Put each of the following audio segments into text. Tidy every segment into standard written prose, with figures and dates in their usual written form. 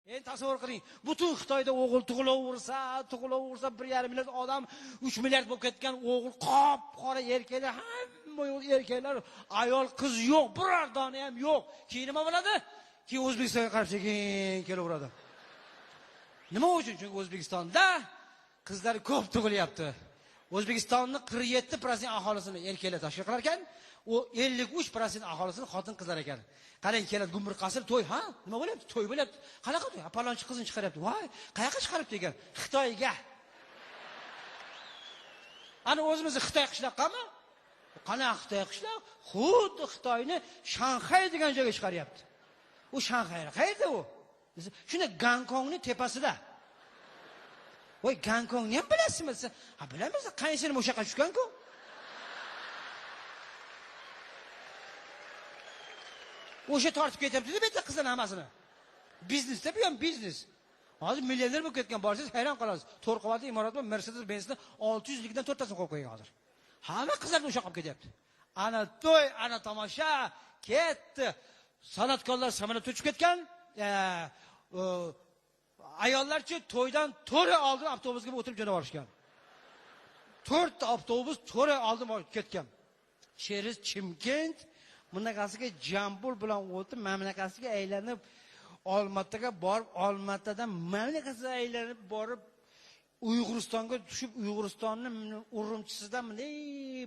Endi tasavvur qiling, butun Xitoyda o'g'il tug'ilaversa, 1,5 milliard odam 3 milliard bo'lib ketgan o'g'il qop-qora erkaklar, hamma erkaklar, ayol qiz yo'q, biror dona ham yo'q. Keyin nima bo'ladi? Keyin O'zbekistonga qarab sekin kelaveradi. Nima uchun? Chunki O'zbekistonda qizlar ko'p tug'ilyapti. O'zbekistonning 47% aholisini erkaklar tashkil qilar ekan, u 53% aholisini xotin qizlar ekan. Qarang, keladi gumbur qasr to'y, ha? Nima bo'lyapti? To'y bo'lyapti. Qanaqa to'y? Palonchi qizini chiqaryapti. Voy, qayoqqa chiqaribdi ekan? Xitoyga. Ana o'zimizni Xitoy qishloqqami? Qanaqa Xitoy qishloq? Xuddi Xitoyni Shanxay degan joyga chiqaryapti. U Shanxay qayerda u? Shunda Gonkongning tepasida. Voy, Gonkongni ham bilasizmi? Ha, bilamiz. Qaysini o'sha yoqqa tushgan-ku? O'sha tortib ketyapti-da bitta qizlar hammasini. Biznesda bu ham biznes. Hozir millioner bo'lib ketgan, borsangiz hayron qolasiz. 4 qavatli imorat bilan Mercedes-Benz'ni 600 likdan 4 tasini qo'yib qo'ygan hozir. Hamma qizlar o'sha yoqqa ketyapti. Ana to'y, ana tomosha ketdi. San'atkorlar samolyotga uchib ketgan. Ayollarchi to'ydan 4 oldin avtobusga o'tirib jo'nab olishgan. 4 ta avtobus 4 oldin ketgan. Sheriz Chimkent bunaqasiga Jambul bilan o'tib, mamlakatiga aylanib, Olmataga borib, Olmatadan mamlakatiga aylanib borib, Uyg'uristonga tushib, Uyg'uristonning Urumchisidan bunday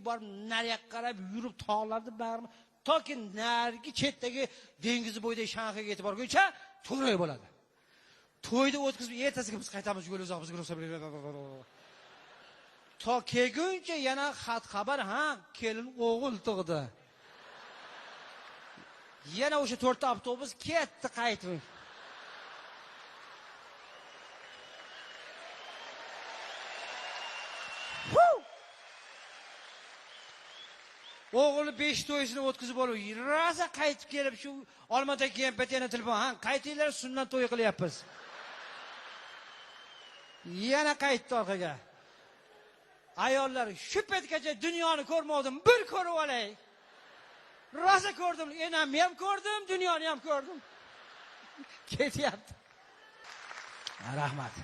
borib, nariga qarab yurib, tog'larni bag'rima toki narigi chetdagi dengiz bo'yidagi Shanxayga yetib borguncha to'y bo'ladi. To'yda o'tkazib, ertasiga biz qaytamiz, yo'l uzoqmizga ruxsat bering. To kelguncha yana xat xabar, ha, kelin o'g'il tug'di. Yana o'sha 4 ta avtobus ketdi, qaytib. O'g'li 5 to'yisini o'tkazib olib, rosa qaytib kelib shu Olmataga kelib telefon, ha, qaytinglar, sunnat to'y qilyapmiz. Yana qaytdi orqaga. Ayollar, shu paytgacha dunyoni ko'rmadim, bir ko'rib olay. Rosa ko'rdim, enamni ham ko'rdim, dunyoni ham ko'rdim. Ketyapti. Rahmat.